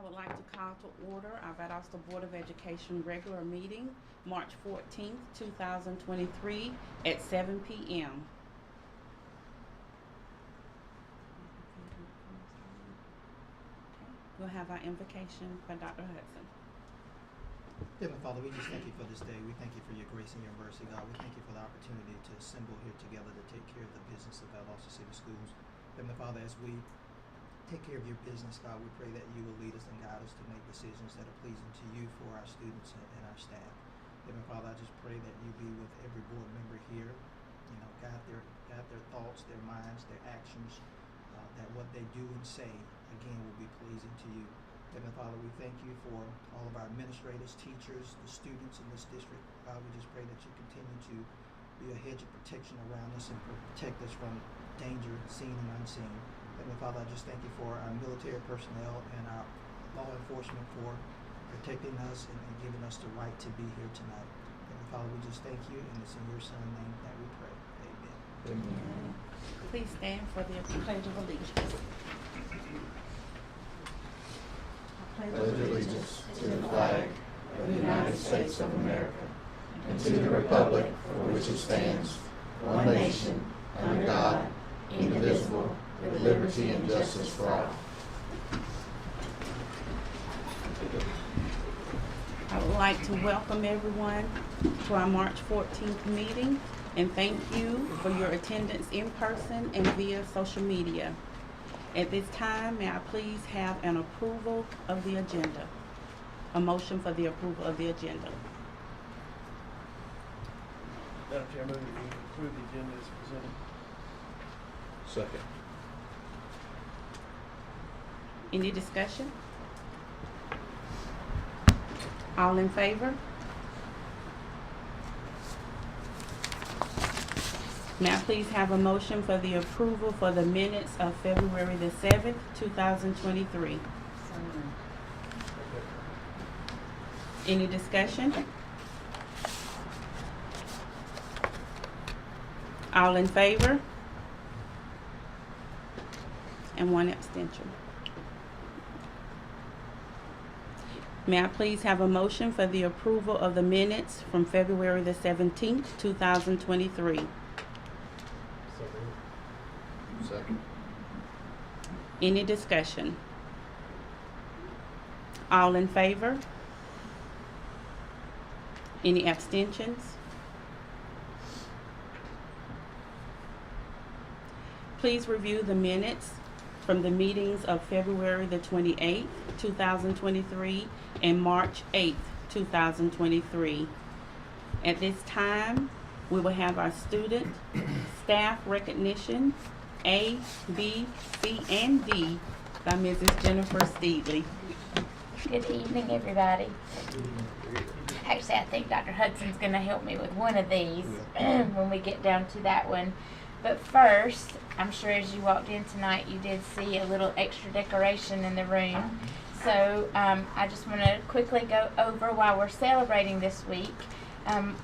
would like to call to order our Valdosta Board of Education regular meeting, March 14th, 2023 at 7 p.m. We'll have our invocation by Dr. Hudson. Heavenly Father, we just thank you for this day. We thank you for your grace and your mercy, God. We thank you for the opportunity to assemble here together to take care of the business of Valdosta City Schools. Heavenly Father, as we take care of your business, God, we pray that you will lead us and guide us to make decisions that are pleasing to you for our students and our staff. Heavenly Father, I just pray that you be with every board member here. You know, guide their thoughts, their minds, their actions, that what they do and say, again, will be pleasing to you. Heavenly Father, we thank you for all of our administrators, teachers, the students in this district. God, we just pray that you continue to be a hedge of protection around us and protect us from danger, seen and unseen. Heavenly Father, I just thank you for our military personnel and our law enforcement for protecting us and giving us the right to be here tonight. Heavenly Father, we just thank you, and it's in your Son's name that we pray. Amen. Amen. Please stand for the Pledge of Allegiance. Pledge allegiance to the flag of the United States of America and to the republic for which it stands, one nation, under God, indivisible, with liberty and justice for all. I would like to welcome everyone to our March 14th meeting and thank you for your attendance in person and via social media. At this time, may I please have an approval of the agenda? A motion for the approval of the agenda. Madam Chair, I move that we approve the agenda as presented. Second. Any discussion? All in favor? May I please have a motion for the approval for the minutes of February the 7th, 2023? Any discussion? All in favor? And one abstention. May I please have a motion for the approval of the minutes from February the 17th, 2023? Second. Any discussion? All in favor? Any abstentions? Please review the minutes from the meetings of February the 28th, 2023 and March 8th, 2023. At this time, we will have our student staff recognition A, B, C, and D by Mrs. Jennifer Steedley. Good evening, everybody. Actually, I think Dr. Hudson's going to help me with one of these when we get down to that one. But first, I'm sure as you walked in tonight, you did see a little extra decoration in the room. So I just want to quickly go over why we're celebrating this week.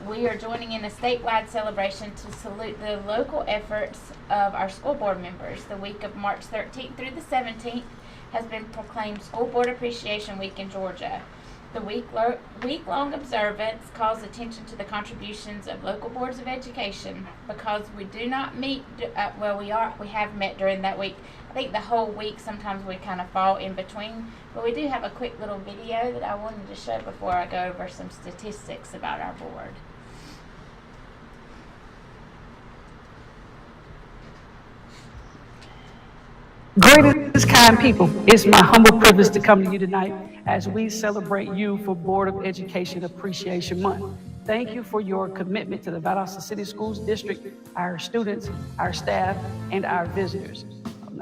We are joining in a statewide celebration to salute the local efforts of our school board members. The week of March 13th through the 17th has been proclaimed School Board Appreciation Week in Georgia. The week-long observance calls attention to the contributions of local boards of education. Because we do not meet, we have met during that week. I think the whole week, sometimes we kind of fall in between, but we do have a quick little video that I wanted to show before I go over some statistics about our board. Greetings, kind people. It's my humble privilege to come to you tonight as we celebrate you for Board of Education Appreciation Month. Thank you for your commitment to the Valdosta City Schools District, our students, our staff, and our visitors.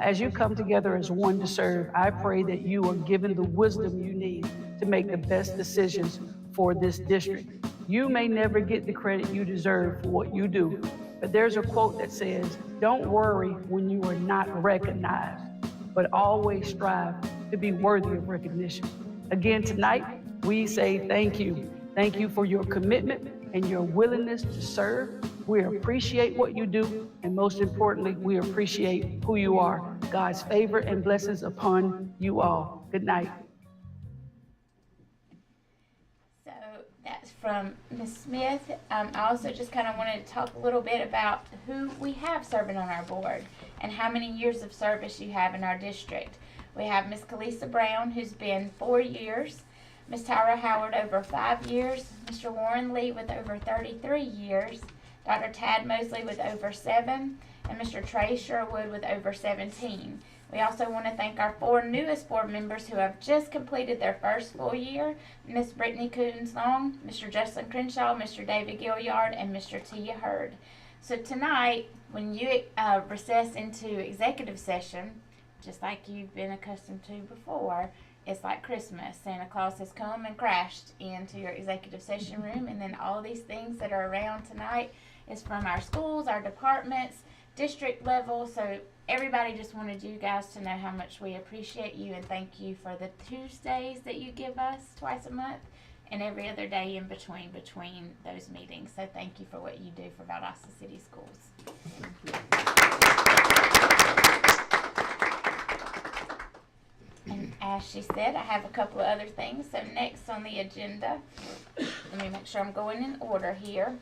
As you come together as one to serve, I pray that you are given the wisdom you need to make the best decisions for this district. You may never get the credit you deserve for what you do, but there's a quote that says, "Don't worry when you are not recognized, but always strive to be worthy of recognition." Again, tonight, we say thank you. Thank you for your commitment and your willingness to serve. We appreciate what you do, and most importantly, we appreciate who you are. God's favor and blessings upon you all. Good night. from Ms. Smith. I also just kind of wanted to talk a little bit about who we have serving on our board and how many years of service you have in our district. We have Ms. Kalisa Brown, who's been 4 years, Ms. Tyra Howard over 5 years, Mr. Warren Lee with over 33 years, Dr. Tad Mosley with over 7, and Mr. Trey Sherwood with over 17. We also want to thank our 4 newest board members who have just completed their first full year, Ms. Brittany Coons-Long, Mr. Justin Crenshaw, Mr. David Gilliard, and Mr. Tia Hurd. So tonight, when you recess into executive session, just like you've been accustomed to before, it's like Christmas. Santa Claus has come and crashed into your executive session room, and then all these things that are around tonight is from our schools, our departments, district level. So everybody just wanted you guys to know how much we appreciate you and thank you for the Tuesdays that you give us twice a month and every other day in between those meetings. So thank you for what you do for Valdosta City Schools. And as she said, I have a couple of other things. So next on the agenda, let me make sure I'm going in order here.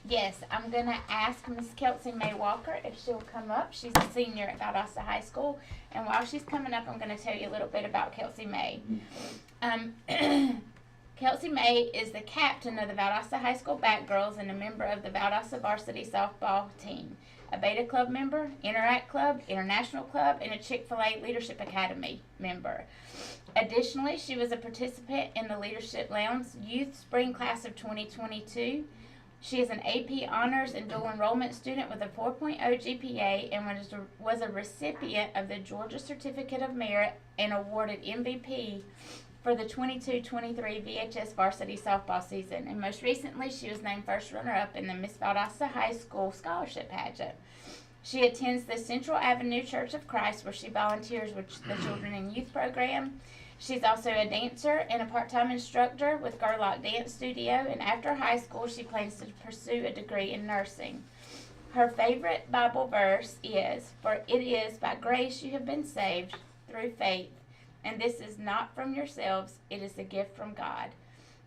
Yes, I'm going to ask Miss Kelsey May Walker if she'll come up. She's a senior at Valdosta High School. And while she's coming up, I'm going to tell you a little bit about Kelsey May. Kelsey May is the captain of the Valdosta High School Batgirls and a member of the Valdosta varsity softball team, a Beta Club member, Interact Club, International Club, and a Chick-fil-A Leadership Academy member. Additionally, she was a participant in the Leadership Lounge Youth Spring Class of 2022. She is an AP Honors and Dual Enrollment student with a 4.0 GPA and was a recipient of the Georgia Certificate of Merit and awarded MVP for the 22-23 VHS varsity softball season. And most recently, she was named first runner-up in the Miss Valdosta High School Scholarship Pageant. She attends the Central Avenue Church of Christ, where she volunteers with the Children and Youth Program. She's also a dancer and a part-time instructor with Gerlach Dance Studio, and after high school, she plans to pursue a degree in nursing. Her favorite Bible verse is, "For it is by grace you have been saved through faith, and this is not from yourselves, it is a gift from God,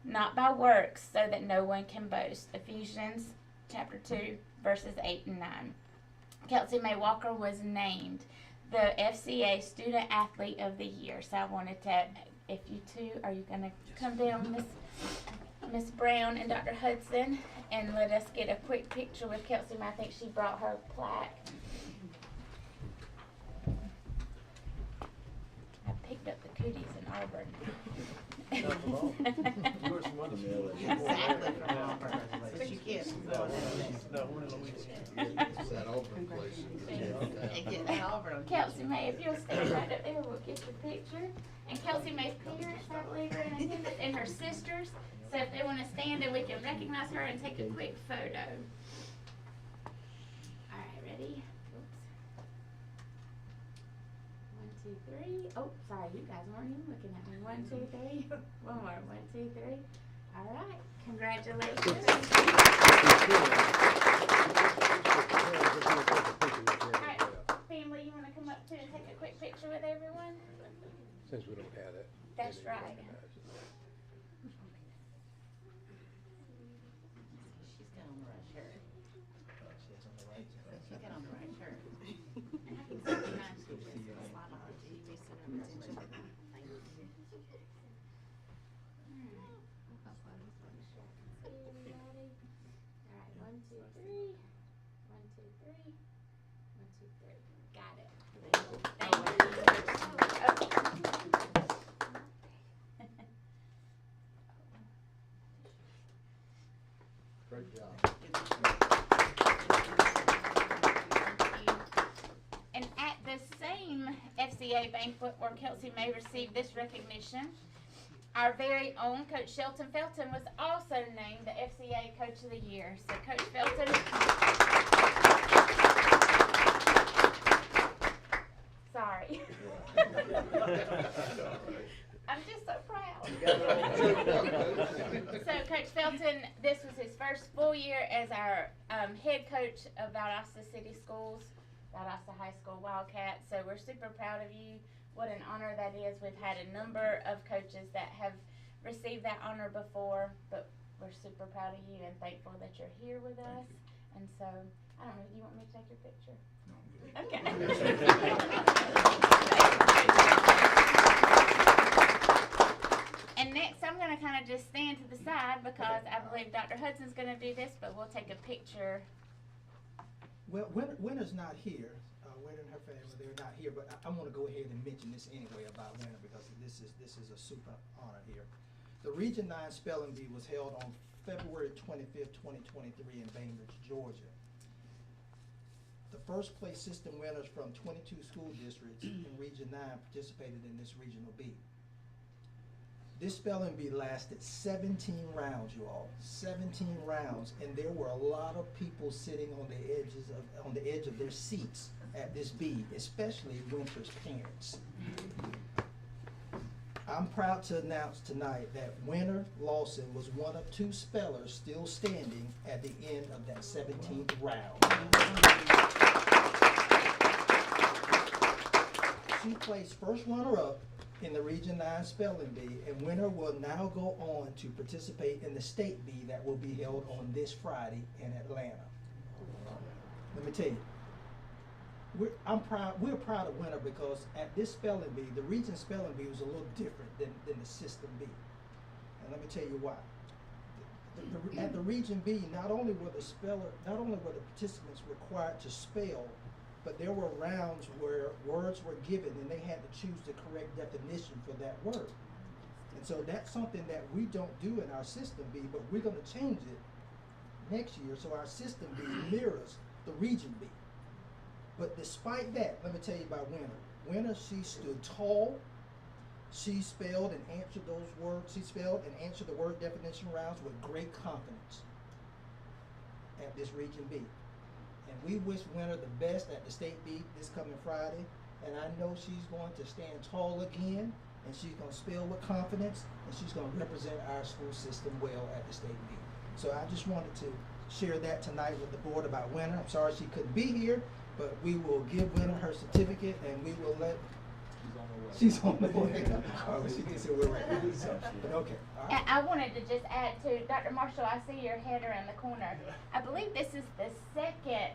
not by works, so that no one can boast." Ephesians chapter 2, verses 8 and 9. Kelsey May Walker was named the FCA Student Athlete of the Year. So I wanted to, if you two, are you going to come down, Miss Brown and Dr. Hudson, and let us get a quick picture with Kelsey May. I think she brought her plaque. I picked up the cooties in Auburn. Exactly from Auburn, but you can't. No, we're in Louisiana. It's that Auburn place. Kelsey May, if you'll stand right up there, we'll get your picture. And Kelsey May's parents, I believe, are in attendance, and her sisters. So if they want to stand, and we can recognize her and take a quick photo. All right, ready? Oops. 1, 2, 3. Oh, sorry, you guys weren't even looking at me. 1, 2, 3. One more. 1, 2, 3. All right. Congratulations. All right, family, you want to come up too and take a quick picture with everyone? Since we don't have it. That's right. She's got on the right shirt. She has on the right. She's got on the right shirt. And I think sometimes she just slide on the TV center of attention. Thank you. All right, 1, 2, 3. 1, 2, 3. 1, 2, 3. Got it. Thank you. Great job. And at the same FCA banquet where Kelsey May received this recognition, our very own Coach Shelton Felton was also named the FCA Coach of the Year. So Coach Felton, sorry. I'm just so proud. So Coach Felton, this was his first full year as our head coach of Valdosta City Schools, Valdosta High School Wildcats. So we're super proud of you. What an honor that is. We've had a number of coaches that have received that honor before, but we're super proud of you and thankful that you're here with us. And so, I don't know, do you want me to take your picture? Okay. And next, I'm going to kind of just stand to the side because I believe Dr. Hudson's going to do this, but we'll take a picture. Well, Winter's not here. Winter and her family, they're not here, but I want to go ahead and mention this anyway about Winter because this is a super honor here. The Region 9 Spelling Bee was held on February 25th, 2023 in Bainbridge, Georgia. The first place system winners from 22 school districts in Region 9 participated in this Regional Bee. This spelling bee lasted 17 rounds, you all. 17 rounds, and there were a lot of people sitting on the edge of their seats at this bee, especially Winter's parents. I'm proud to announce tonight that Winter Lawson was one of 2 spellers still standing at the end of that 17th round. She placed first runner-up in the Region 9 Spelling Bee, and Winter will now go on to participate in the State Bee that will be held on this Friday in Atlanta. Let me tell you, we're proud of Winter because at this spelling bee, the Region Spelling Bee was a little different than the System Bee. And let me tell you why. At the Region Bee, not only were the participants required to spell, but there were rounds where words were given and they had to choose the correct definition for that word. And so that's something that we don't do in our System Bee, but we're going to change it next year so our System Bee mirrors the Region Bee. But despite that, let me tell you about Winter. Winter, she stood tall. She spelled and answered those words. She spelled and answered the word definition rounds with great confidence at this Region B. And we wish Winter the best at the State Bee this coming Friday. And I know she's going to stand tall again, and she's going to spell with confidence, and she's going to represent our school system well at the State Bee. So I just wanted to share that tonight with the board about Winter. I'm sorry she couldn't be here, but we will give Winter her certificate, and we will let. She's on the way. Oh, she can say we're right. So, but okay. All right. I wanted to just add to Dr. Marshall. I see your header in the corner. I believe this is the second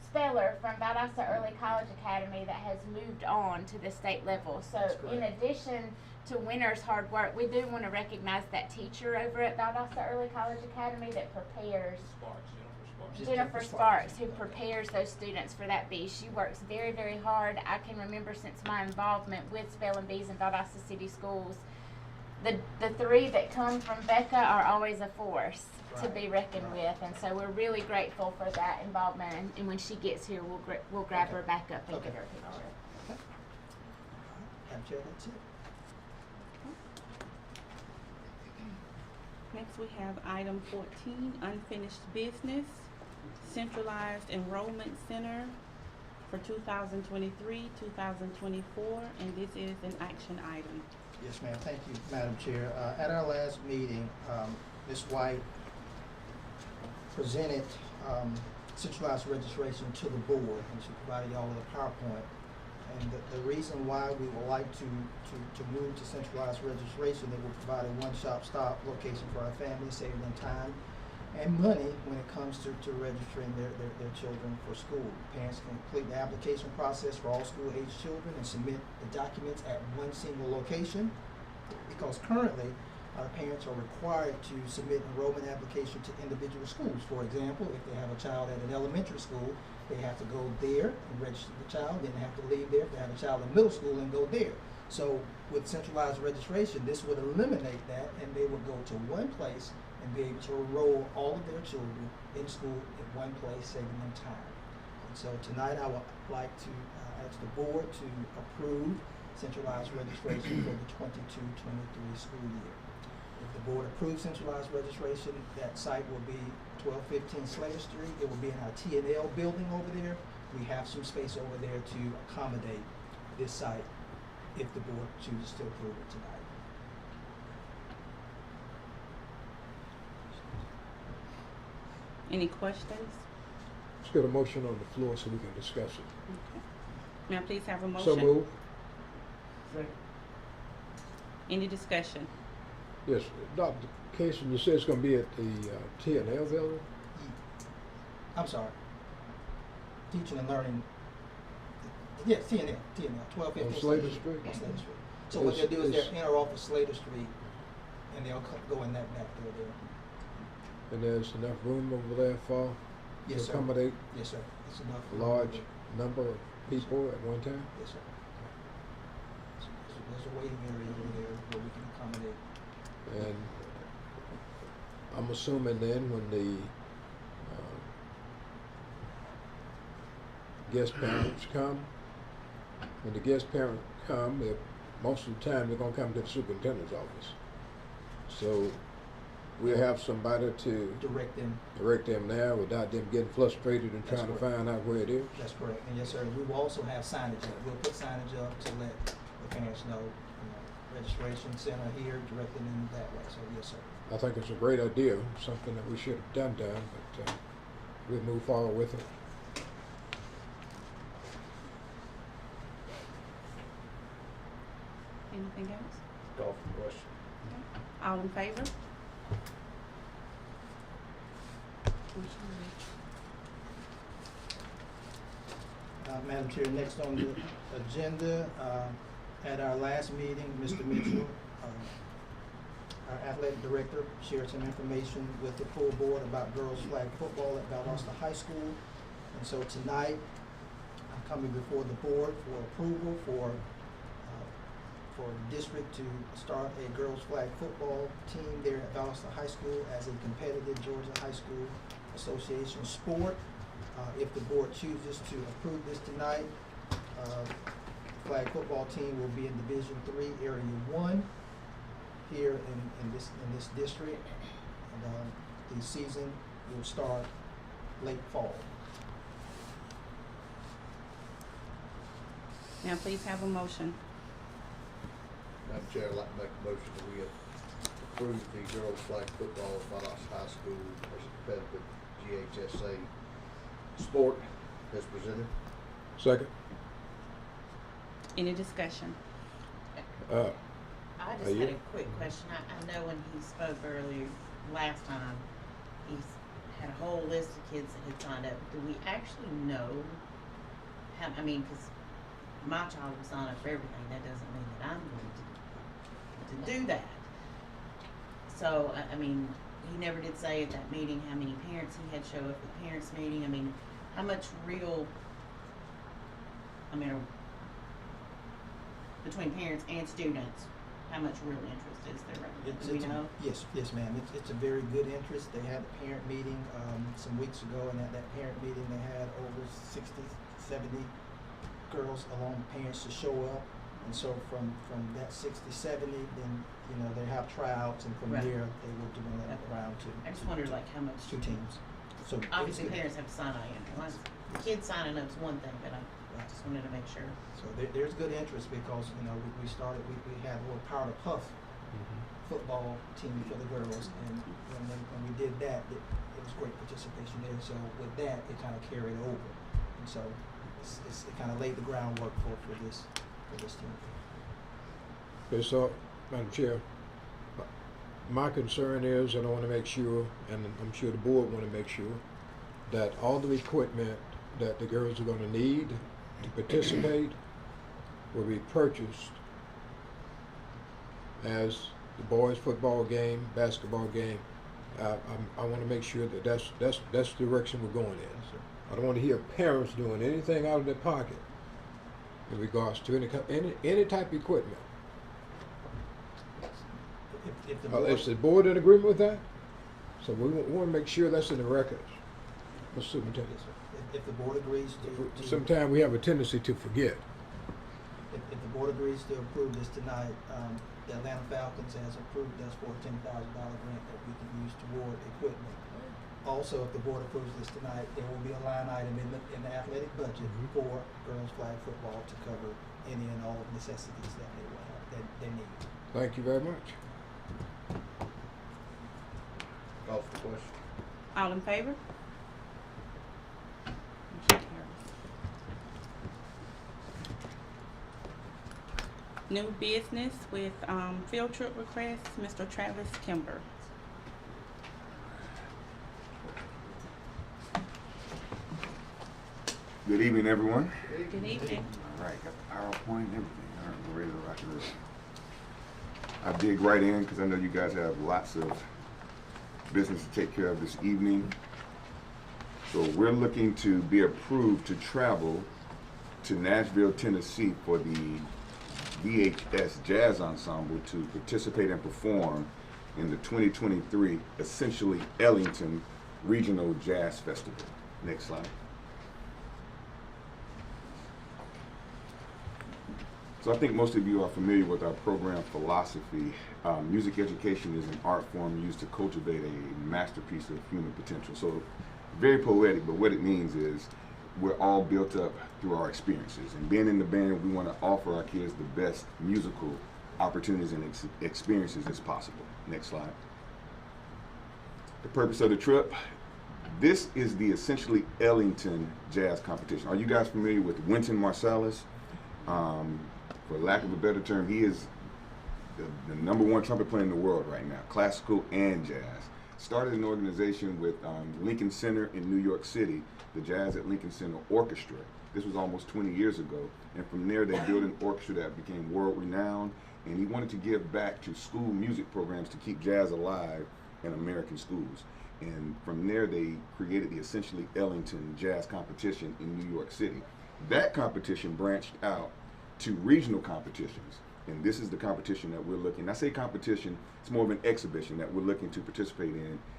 speller from Valdosta Early College Academy that has moved on to the state level. So in addition to Winter's hard work, we do want to recognize that teacher over at Valdosta Early College Academy that prepares Jennifer Sparks, who prepares those students for that bee. She works very, very hard. I can remember since my involvement with spelling bees in Valdosta City Schools, the 3 that come from Becca are always a force to be reckoned with, and so we're really grateful for that involvement. And when she gets here, we'll grab her back up and get her picture. Okay. Madam Chair, that's it. Next, we have item 14, unfinished business, centralized enrollment center for 2023, 2024, and this is an action item. Yes, ma'am. Thank you, Madam Chair. At our last meeting, Ms. White presented centralized registration to the board, and she provided y'all with a PowerPoint. And the reason why we would like to move to centralized registration, they will provide a one-stop location for our families, saving them time and money when it comes to registering their children for school. Parents can complete the application process for all school-age children and submit the documents at one single location, because currently our parents are required to submit enrollment application to individual schools. For example, if they have a child at an elementary school, they have to go there and register the child, then they have to leave there. If they have a child in middle school, and go there. So with centralized registration, this would eliminate that, and they would go to one place and be able to enroll all of their children in school in one place, saving them time. And so tonight I would like to ask the board to approve centralized registration for the 22-23 school year. If the board approves centralized registration, that site will be 1215 Slater Street. It will be in our T&L building over there. We have some space over there to accommodate this site if the board chooses to approve it tonight. Any questions? Let's get a motion on the floor so we can discuss it. Okay. May I please have a motion? So move. Second. Any discussion? Yes, Dr. Casey, you said it's gonna be at the T&L building? I'm sorry. Teaching and learning. Yes, T&L, 1215. On Slater Street? On Slater Street. So what they'll do is It's- they'll enter off of Slater Street, and they'll go in that back door there. And there's enough room over there to Yes, sir. accommodate Yes, sir. It's enough. a large number of people at one time? Yes, sir. So there's a waiting area over there where we can accommodate. And I'm assuming then when the guest parents come, most of the time they're gonna come to the superintendent's office. So we'll have somebody to Direct them. direct them there without them getting frustrated and That's trying to correct. find out where it is. That's correct. And yes, sir, we will also have signage up. We'll put signage up to let the parents know, registration center here, directing them that way. So yes, sir. I think it's a great idea, something that we should have done, but we'll move forward with it. Anything else? Call for the question. All in favor? Madam Chair, next on the agenda, at our last meeting, Mr. Mitchell, our athletic director, shared some information with the full board about girls flag football at Valdosta High School. And so tonight, I'm coming before the board for approval for the district to start a girls flag football team there at Valdosta High School as a competitive Georgia High School Association sport. If the board chooses to approve this tonight, flag football team will be in Division III, Area 1 here in this district. And the season will start late fall. Now please have a motion. Madam Chair, I'd like to make a motion that we approve the girls flag football at Valdosta High School as a competitive GHSA sport as presented. Second? Any discussion? I Are just had you- a quick question. I know when he spoke earlier, last time, he's had a whole list of kids that had signed up. Do we actually know how, I mean, cause my child will sign up for everything. That doesn't mean that I'm going to do that. So, I mean, he never did say at that meeting how many parents he had show up at the parents' meeting. I mean, how much real, between parents and students, how much real interest is there right now? Do we know? Yes, ma'am. It's a very good interest. They had a parent meeting some weeks ago, and at that parent meeting, they had over 60, 70 girls along with parents to show up. And so from that 60, 70, then, they have tryouts, and from Right. there, they will develop around to. I just wondered like how much. Two teams. So Obviously, it's- parents have to sign on. The kids signing up is one thing, but I just wanted to make sure. So there's good interest because, we started, we had a little Power to Puff football team for the girls, and when we did that, it was great participation there. So with that, it kind of carried over, and so it kind of laid the groundwork for this team. Okay, so, Madam Chair, my concern is, and I want to make sure, and I'm sure the board want to make sure, that all the equipment that the girls are going to need to participate will be purchased as the boys' football game, basketball game. I want to make sure that that's the direction we're going in. I don't want to hear parents doing anything out of their pocket in regards to any type of equipment. If the board, Is the board in agreement with that? So we want to make sure that's in the records, Mr. Superintendent. yes, sir. If the board agrees to Sometimes we have a tendency to forget. If the board agrees to approve this tonight, the Atlanta Falcons has approved us for a $10,000 grant that we can use toward equipment. Also, if the board approves this tonight, there will be a line item in the athletic budget for girls flag football to cover any and all necessities that they will have, that they need. Thank you very much. Call for the question. All in favor? Motion carries. New business with field trip requests, Mr. Travis Kimber. Good evening, everyone. Good evening. All right, got the PowerPoint and everything. All right, we're ready to rock and roll. I dig right in because I know you guys have lots of business to take care of this evening. So we're looking to be approved to travel to Nashville, Tennessee for the VHS Jazz Ensemble to participate and perform in the 2023 Essentially Ellington Regional Jazz Festival. Next slide. So I think most of you are familiar with our program philosophy. Music education is an art form used to cultivate a masterpiece of human potential. So very poetic, but what it means is we're all built up through our experiences. And being in the band, we want to offer our kids the best musical opportunities and experiences as possible. Next slide. The purpose of the trip. This is the Essentially Ellington Jazz Competition. Are you guys familiar with Wynton Marsalis? For lack of a better term, he is the number one trumpet player in the world right now, classical and jazz. Started an organization with Lincoln Center in New York City, the Jazz at Lincoln Center Orchestra. This was almost 20 years ago. And from there, they built an orchestra that became world renowned. And he wanted to give back to school music programs to keep jazz alive in American schools. And from there, they created the Essentially Ellington Jazz Competition in New York City. That competition branched out to regional competitions. And this is the competition that we're looking, I say competition, it's more of an exhibition that we're looking to participate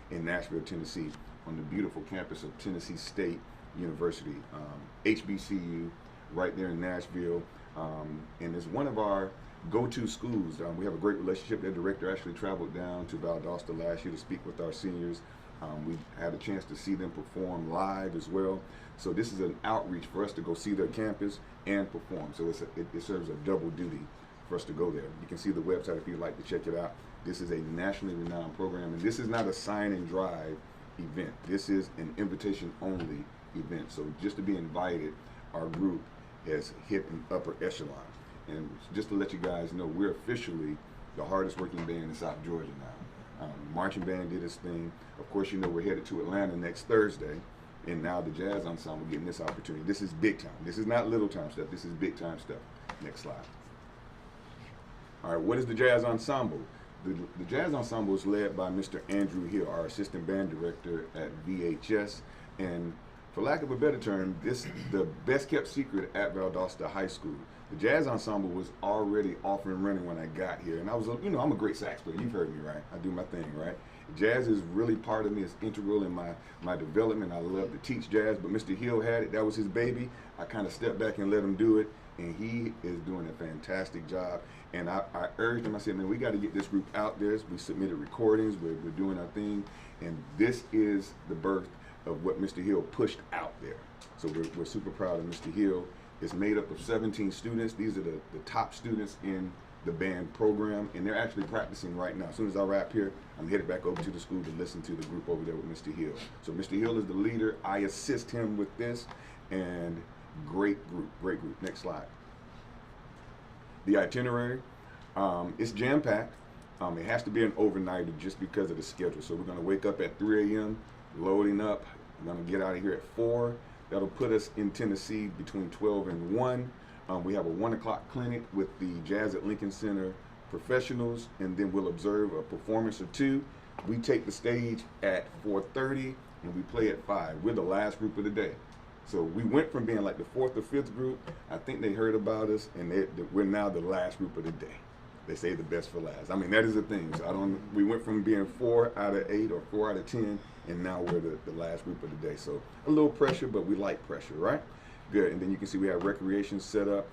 in Nashville, Tennessee, on the beautiful campus of Tennessee State University, HBCU, right there in Nashville. And it's one of our go-to schools. We have a great relationship. Their director actually traveled down to Valdosta last year to speak with our seniors. We had a chance to see them perform live as well. So this is an outreach for us to go see their campus and perform. So it serves a double duty for us to go there. You can see the website if you'd like to check it out. This is a nationally renowned program, and this is not a sign and drive event. This is an invitation only event. So just to be invited, our group has hit an upper echelon. And just to let you guys know, we're officially the hardest working band in South Georgia now. Marching band did its thing. Of course, you know we're headed to Atlanta next Thursday, and now the Jazz Ensemble getting this opportunity. This is big time. This is not little time stuff. This is big time stuff. Next slide. All right, what is the Jazz Ensemble? The Jazz Ensemble is led by Mr. Andrew Hill, our assistant band director at VHS, and for lack of a better term, this is the best kept secret at Valdosta High School. The Jazz Ensemble was already off and running when I got here, and I was, you know, I'm a great sax player. You've heard me, right? I do my thing, right? Jazz is really part of me. It's integral in my development. I love to teach jazz, but Mr. Hill had it. That was his baby. I kind of stepped back and let him do it, and he is doing a fantastic job. And I urged him, I said, man, we got to get this group out there. We submitted recordings. We're doing our thing, and this is the birth of what Mr. Hill pushed out there. So we're super proud of Mr. Hill. It's made up of 17 students. These are the top students in the band program, and they're actually practicing right now. As soon as I wrap here, I'm headed back over to the school to listen to the group over there with Mr. Hill. So Mr. Hill is the leader. I assist him with this, and great group, great group. Next slide. The itinerary, it's jam-packed. It has to be an overnighter just because of the schedule. So we're gonna wake up at 3 a.m., loading up. We're gonna get out of here at 4. That'll put us in Tennessee between 12 and 1. We have a 1 o'clock clinic with the Jazz at Lincoln Center professionals, and then we'll observe a performance or two. We take the stage at 4:30 and we play at 5. We're the last group of the day. So we went from being like the 4th or 5th group. I think they heard about us, and we're now the last group of the day. They say the best for last. I mean, that is the thing. So we went from being 4 out of 8 or 4 out of 10, and now we're the last group of the day. So a little pressure, but we like pressure, right? Good. And then you can see we have recreation set up.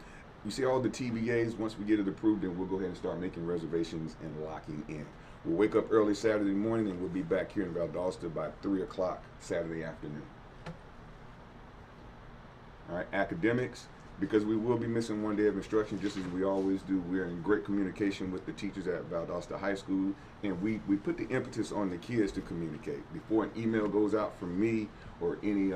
You see all the TBAs. Once we get it approved, then we'll go ahead and start making reservations and locking in. We'll wake up early Saturday morning, and we'll be back here in Valdosta by 3 o'clock Saturday afternoon. All right, academics. because we will be missing one day of instruction, just as we always do. We're in great communication with the teachers at Valdosta High School, and we put the impetus on the kids to communicate. Before an email goes out from me or any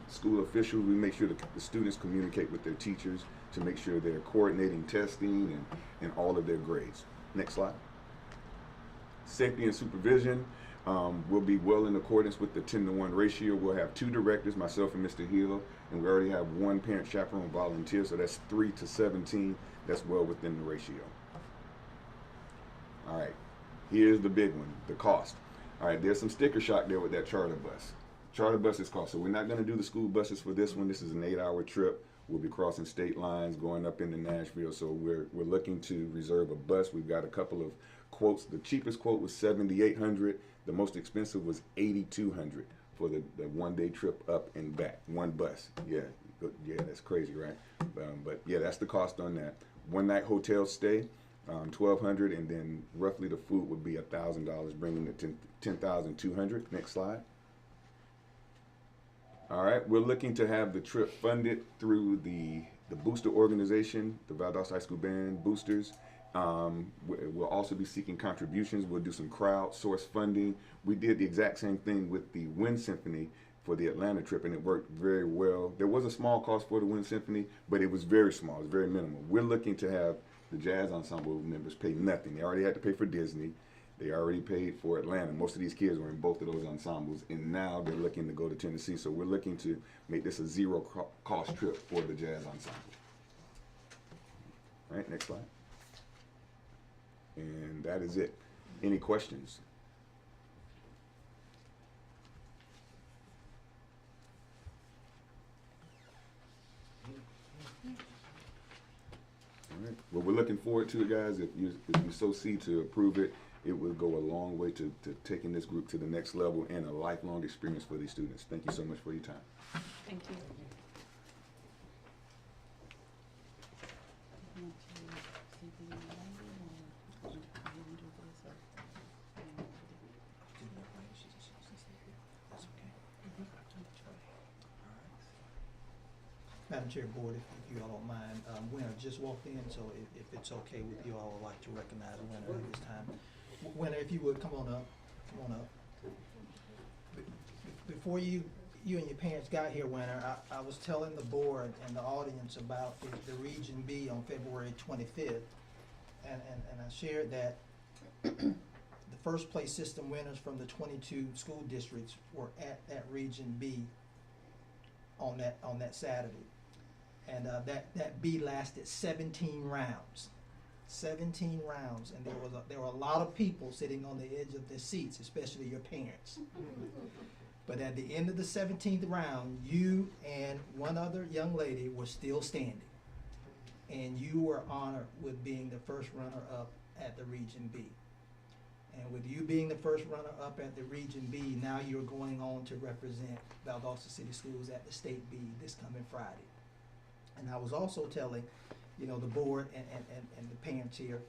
school official, we make sure the students communicate with their teachers to make sure they're coordinating testing and all of their grades. Next slide. Safety and supervision will be well in accordance with the 10-to-1 ratio. We'll have 2 directors, myself and Mr. Hill, and we already have 1 parent chaperone volunteer, so that's 3 to 17. That's well within the ratio. All right, here's the big one, the cost. All right, there's some sticker shock there with that charter bus. Charter buses cost, so we're not gonna do the school buses for this one. This is an 8-hour trip. We'll be crossing state lines, going up into Nashville, so we're looking to reserve a bus. We've got a couple of quotes. The cheapest quote was $7,800. The most expensive was $8,200 for the 1-day trip up and back. 1 bus. Yeah, that's crazy, right? But yeah, that's the cost on that. 1-night hotel stay, $1,200, and then roughly the food would be $1,000, bringing it to $10,200. Next slide. All right, we're looking to have the trip funded through the booster organization, the Valdosta High School Band Boosters. We'll also be seeking contributions. We'll do some crowdsource funding. We did the exact same thing with the Wind Symphony for the Atlanta trip, and it worked very well. There was a small cost for the Wind Symphony, but it was very small. It was very minimal. We're looking to have the jazz ensemble members pay nothing. They already had to pay for Disney. They already paid for Atlanta. Most of these kids were in both of those ensembles, and now they're looking to go to Tennessee. So we're looking to make this a zero cost trip for the jazz ensemble. All right, next slide. And that is it. Any questions? All right. Well, we're looking forward to it, guys. If you so see to approve it, it will go a long way to taking this group to the next level and a lifelong experience for these students. Thank you so much for your time. Thank you. Madam Chair, Board, if you all don't mind, Winner just walked in, so if it's okay with you all, I'd like to recognize Winner at this time. Winner, if you would, come on up. Before you and your parents got here, Winner, I was telling the board and the audience about the Region B on February 25th, and I shared that the first place system winners from the 22 school districts were at that Region B on that Saturday. And that B lasted 17 rounds. 17 rounds, and there were a lot of people sitting on the edge of their seats, especially your parents. But at the end of the 17th round, you and one other young lady were still standing. And you were honored with being the first runner-up at the Region B. And with you being the first runner-up at the Region B, now you're going on to represent Valdosta City Schools at the State B this coming Friday. And I was also telling, the board and the parents here,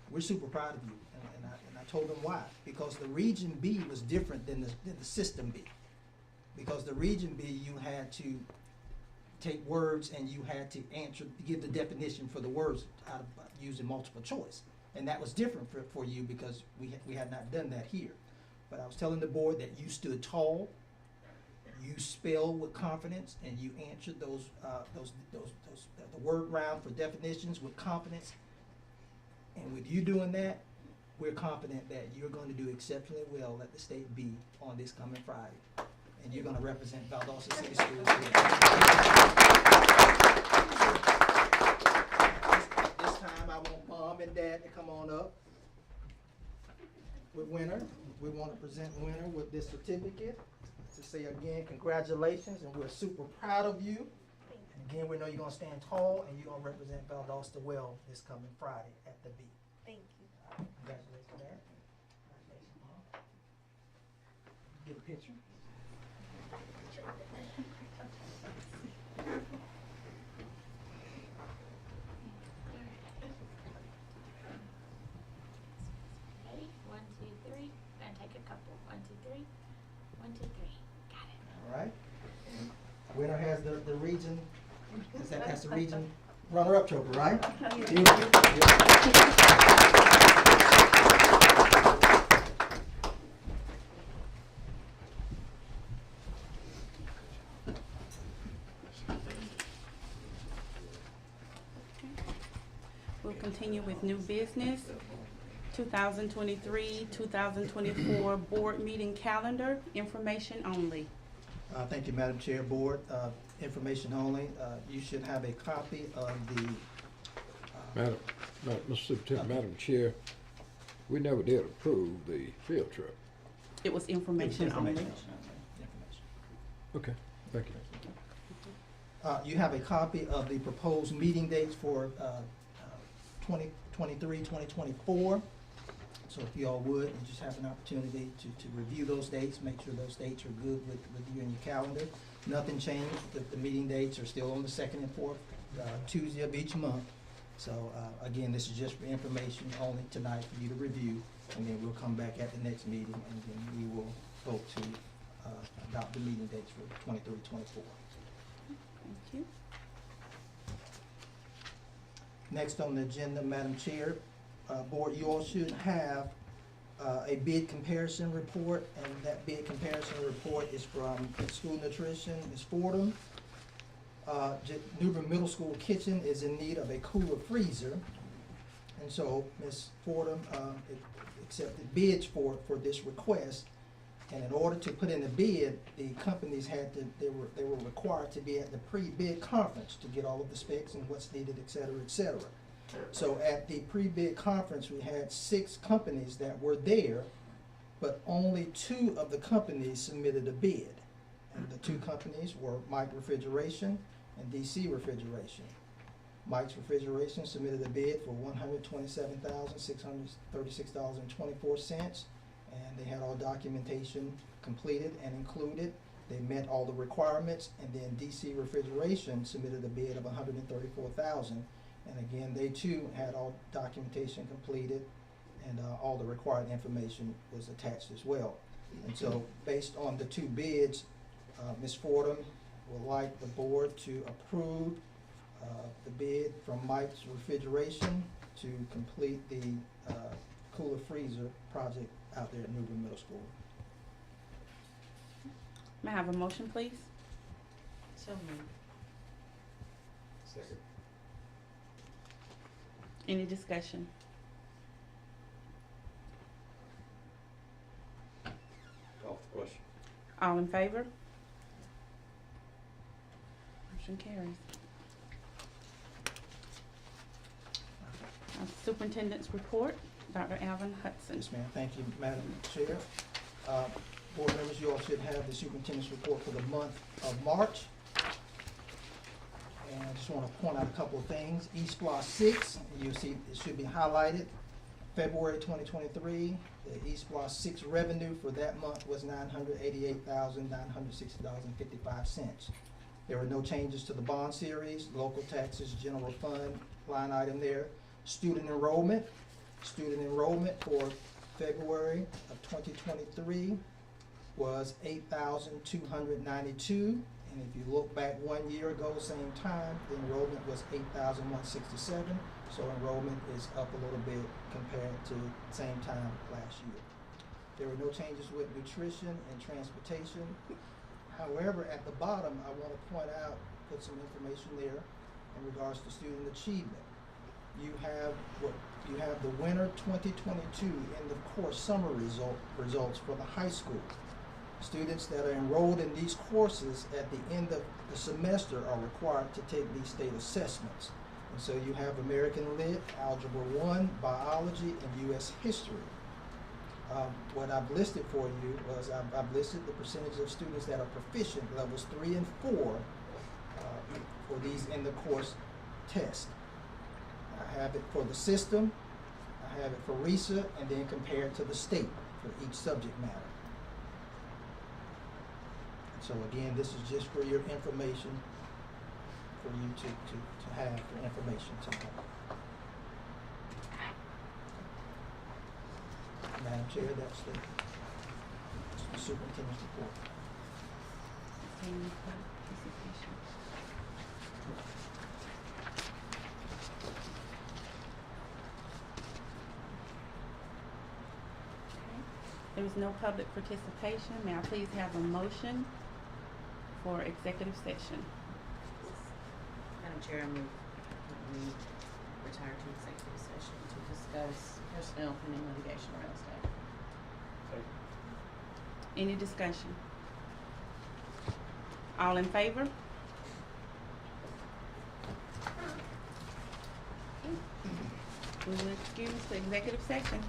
we're super proud of you. And I told them why. Because the Region B was different than the System B. Because the Region B, you had to take words and you had to give the definition for the words out of using multiple choice. And that was different for you because we had not done that here. But I was telling the board that you stood tall, you spelled with confidence, and you answered the word round for definitions with confidence. And with you doing that, we're confident that you're going to do exceptionally well at the State B on this coming Friday. And you're going to represent Valdosta City Schools here. This time I want Mom and Dad to come on up with Winner. We want to present Winner with this certificate to say again, congratulations, and we're super proud of you. And again, we know you're going to stand tall and you're going to represent Valdosta well this coming Friday at the B. Thank you. Congratulations, Dad. Congratulations, Mom. Get a picture. Ready? 1, 2, 3. Gonna take a couple. 1, 2, 3. 1, 2, 3. Got it. All right. Winner has the region That's the region runner-up trophy, right? We'll continue with new business. 2023-2024 board meeting calendar, information only. Thank you, Madam Chair. Board, information only. You should have a copy of the. Madam Chair, we never did approve the field trip. It was information only. Information. Okay, thank you. You have a copy of the proposed meeting dates for 2023, 2024. So if you all would, you just have an opportunity to review those dates, make sure those dates are good with you and your calendar. Nothing changed. The meeting dates are still on the second and fourth Tuesday of each month. So again, this is just for information only tonight for you to review, and then we'll come back at the next meeting, and then we will vote to adopt the meeting dates for 23, 24. Thank you. Next on the agenda, Madam Chair, Board, you all should have a bid comparison report, and that bid comparison report is from School Nutrition, Ms. Fordham. Newbern Middle School kitchen is in need of a cooler freezer, and so Ms. Fordham accepted bids for this request. And in order to put in a bid, the companies they were required to be at the pre-bid conference to get all of the specs and what's needed, et cetera, et cetera. So at the pre-bid conference, we had 6 companies that were there, but only 2 of the companies submitted a bid. And the 2 companies were Mike Refrigeration and DC Refrigeration. Mike's Refrigeration submitted a bid for $127,636.24. And they had all documentation completed and included. They met all the requirements, and then DC Refrigeration submitted a bid of $134,000. And again, they too had all documentation completed, and all the required information was attached as well. And so, based on the 2 bids, Ms. Fordham would like the board to approve the bid from Mike's Refrigeration to complete the cooler freezer project out there at Newbern Middle School. May I have a motion, please? So moved. Second. Any discussion? Call for question. All in favor? Motion carries. Superintendent's report, Dr. Alvin Hudson. Yes, ma'am. Thank you, Madam Chair. Board members, you all should have the superintendent's report for the month of March. And I just want to point out a couple of things. eSplosh 6, you'll see it should be highlighted. February 2023, the eSplosh 6 revenue for that month was $988,960.55. There were no changes to the bond series, local taxes, general fund line item there. Student enrollment for February of 2023 was 8,292. And if you look back 1 year ago, same time, the enrollment was 8,167. So enrollment is up a little bit compared to same time last year. There were no changes with nutrition and transportation. However, at the bottom, I want to point out, put some information there in regards to student achievement. You have the winter 2022 end of course summer results for the high school. Students that are enrolled in these courses at the end of the semester are required to take these state assessments. And so you have American Lit, Algebra 1, Biology, and U.S. History. What I've listed for you was I've listed the percentage of students that are proficient, levels 3 and 4, for these end of course tests. I have it for the system, I have it for RESA, and then compared to the state for each subject matter. So again, this is just for your information, for you to have for information tonight. Madam Chair, that's the superintendent's report. There is no public participation. May I please have a motion for executive session? Madam Chair, I move that we retire to executive session to discuss personnel pending litigation around staff. Any discussion? All in favor? We will excuse the executive session.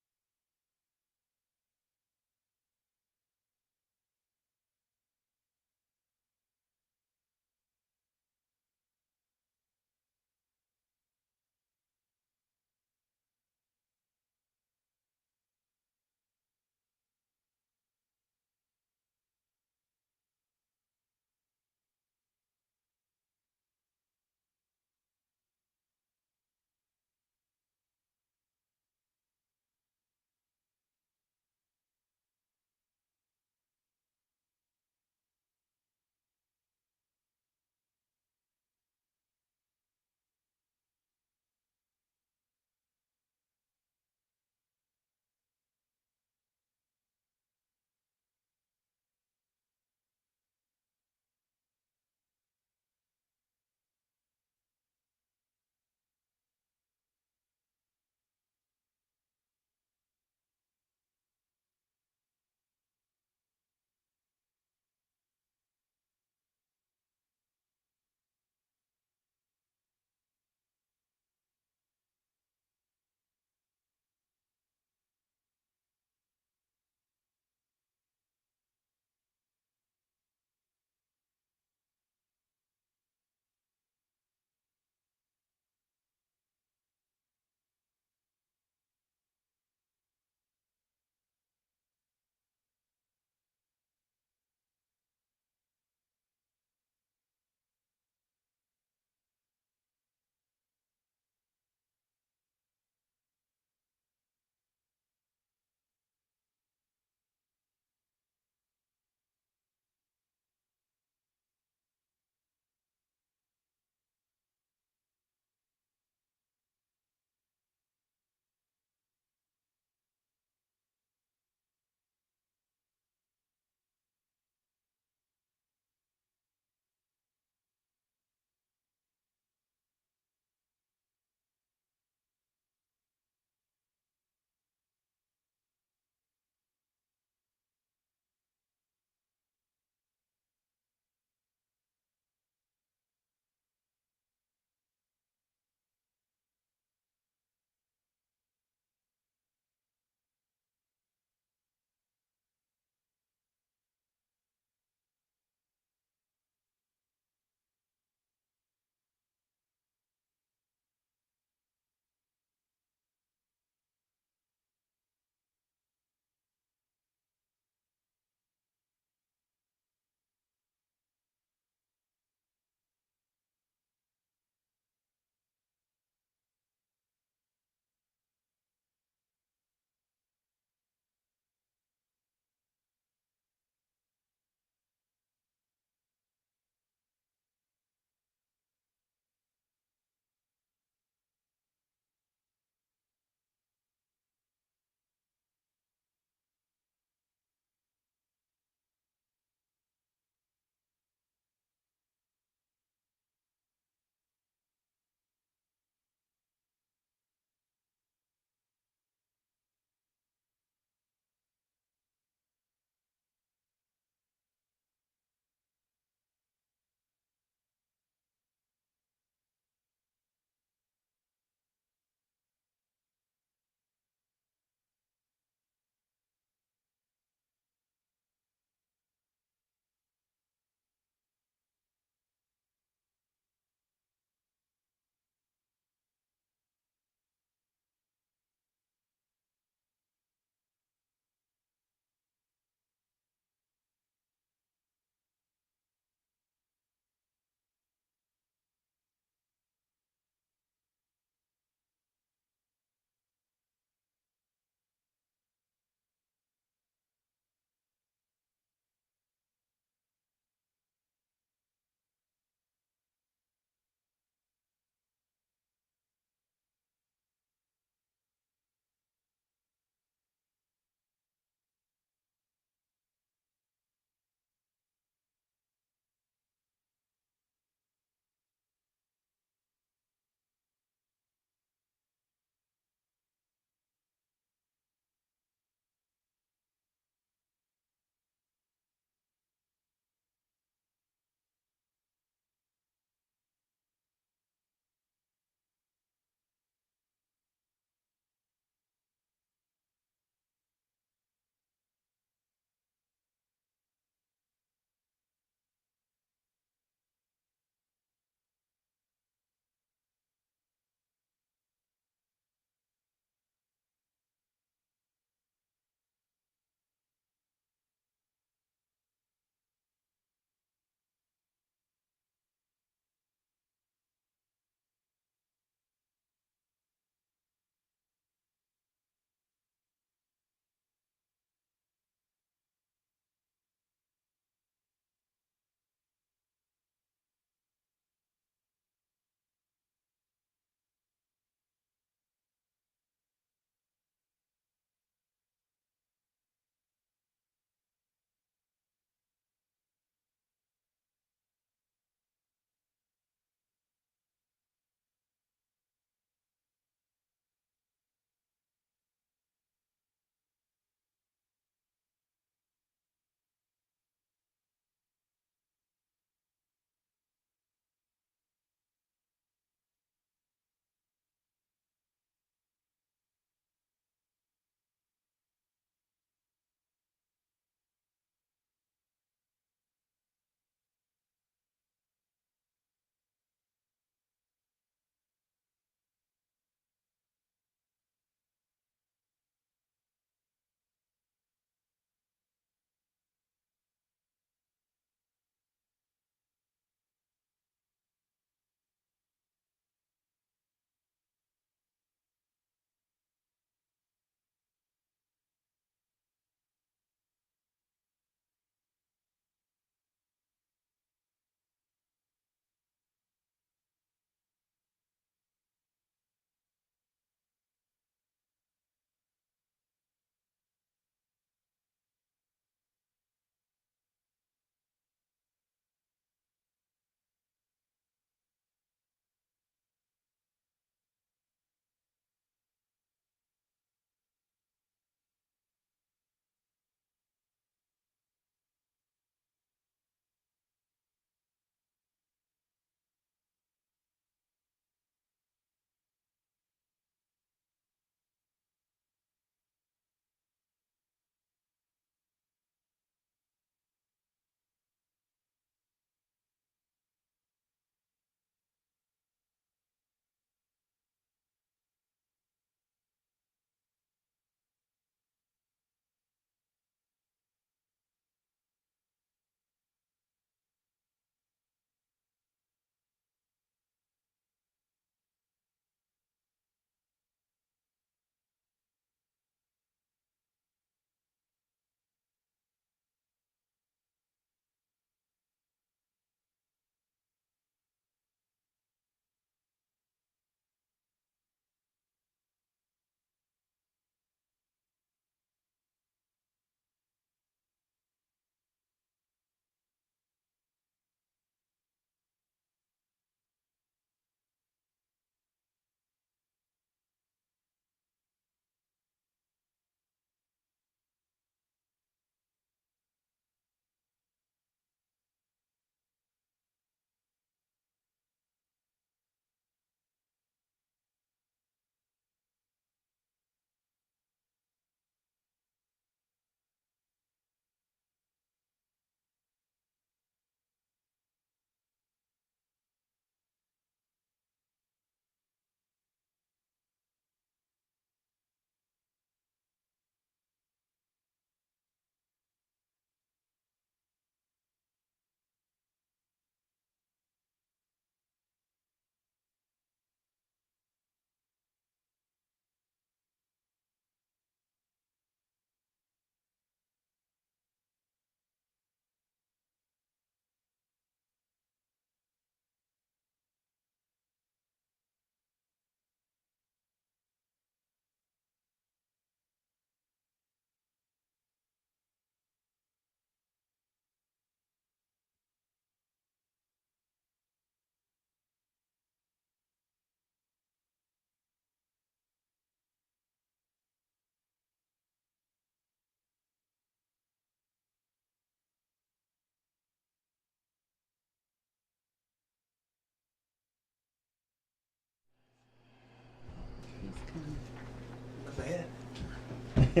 I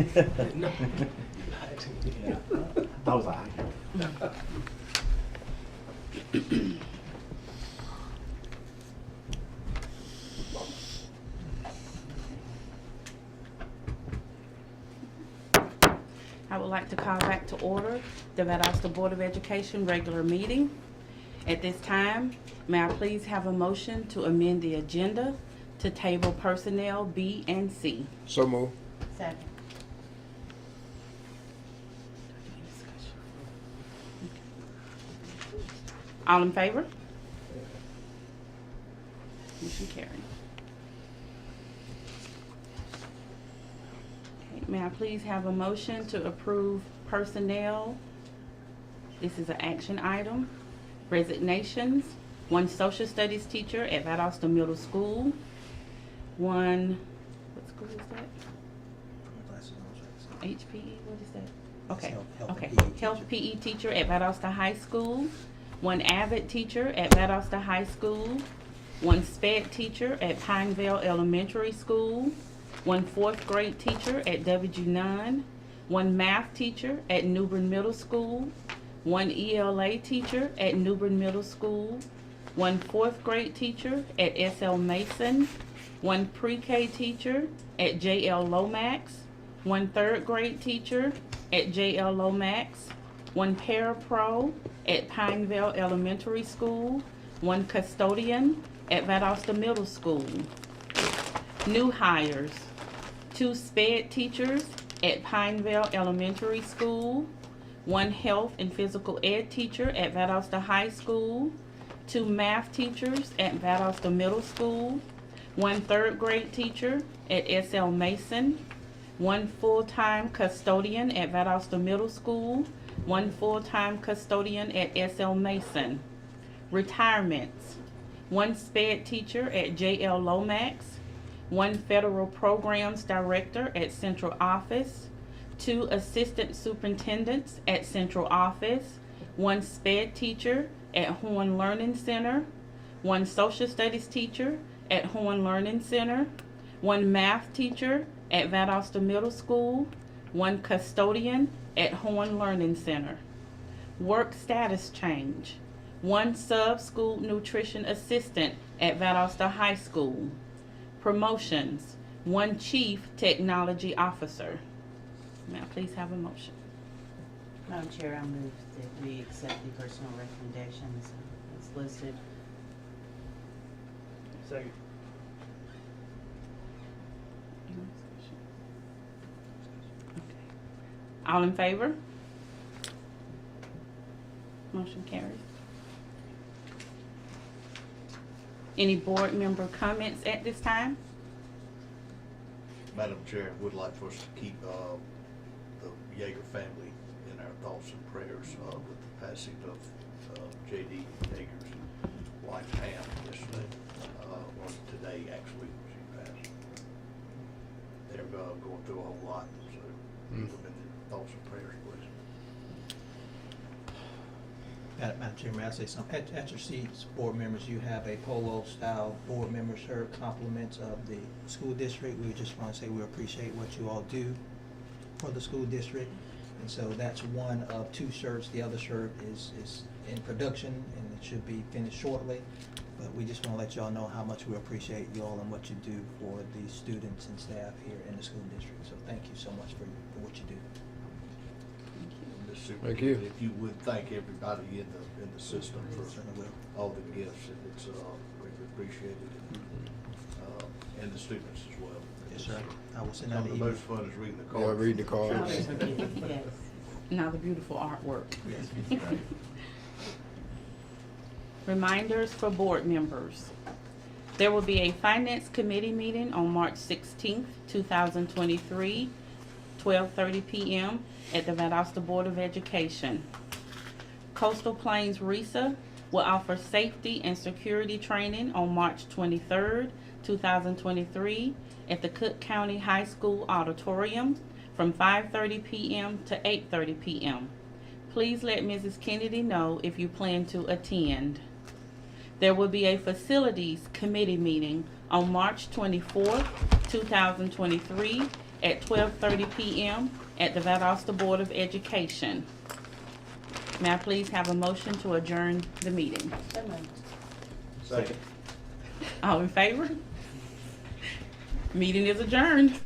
was like, I would like to call back to order the Valdosta Board of Education regular meeting. At this time, may I please have a motion to amend the agenda to table personnel B and C? So move. Second. All in favor? Motion carried. Okay, may I please have a motion to approve personnel? This is an action item. Resignations. One social studies teacher at Valdosta Middle School. One, what school is that? HPE, what is that? Okay, Health okay. and PE Health teacher. PE teacher at Valdosta High School. One AVID teacher at Valdosta High School. One SPED teacher at Pineville Elementary School. One fourth grade teacher at W. Nunn. One math teacher at Newbern Middle School. One ELA teacher at Newbern Middle School. One fourth grade teacher at SL Mason. One pre-K teacher at JL Lomax. One third grade teacher at JL Lomax. One parapro at Pineville Elementary School. One custodian at Valdosta Middle School. New hires. Two SPED teachers at Pineville Elementary School. One health and physical ed teacher at Valdosta High School. Two math teachers at Valdosta Middle School. One third grade teacher at SL Mason. One full-time custodian at Valdosta Middle School. One full-time custodian at SL Mason. Retirements. One SPED teacher at JL Lomax. One federal programs director at Central Office. Two assistant superintendents at Central Office. One SPED teacher at Horn Learning Center. One social studies teacher at Horn Learning Center. One math teacher at Valdosta Middle School. One custodian at Horn Learning Center. Work status change. One sub-school nutrition assistant at Valdosta High School. Promotions. One chief technology officer. May I please have a motion? Madam Chair, I move that we accept the personal recommendations as listed. Second. All in favor? Motion carries. Any board member comments at this time? Madam Chair, would like for us to keep the Yeager family in our thoughts and prayers with the passing of J.D. Yeager's wife Pam yesterday, or today actually, she passed. They're going through a whole lot, so keep them in their thoughts and prayers, please. Madam Chair, may I say something? At your seats, board members, you have a polo-style board member shirt, compliments of the school district. We just want to say we appreciate what you all do for the school district. And so that's one of two shirts. The other shirt is in production, and it should be finished shortly. But we just want to let you all know how much we appreciate you all and what you do for the students and staff here in the school district. So thank you so much for what you do. Thank you. If you would thank everybody in the system for Certainly will. all the gifts, and it's greatly appreciated, and the students as well. Yes, sir. I will send Some out of an the email. most fun is reading the Yeah, cards. read the cards. Yes. Now the beautiful artwork. Yes. Reminders for board members. There will be a Finance Committee meeting on March 16th, 2023, 12:30 p.m. at the Valdosta Board of Education. Coastal Plains RESA will offer safety and security training on March 23rd, 2023 at the Cook County High School Auditorium from 5:30 p.m. to 8:30 p.m. Please let Mrs. Kennedy know if you plan to attend. There will be a Facilities Committee meeting on March 24th, 2023 at 12:30 p.m. at the Valdosta Board of Education. May I please have a motion to adjourn the meeting? Second. All in favor? Meeting is adjourned.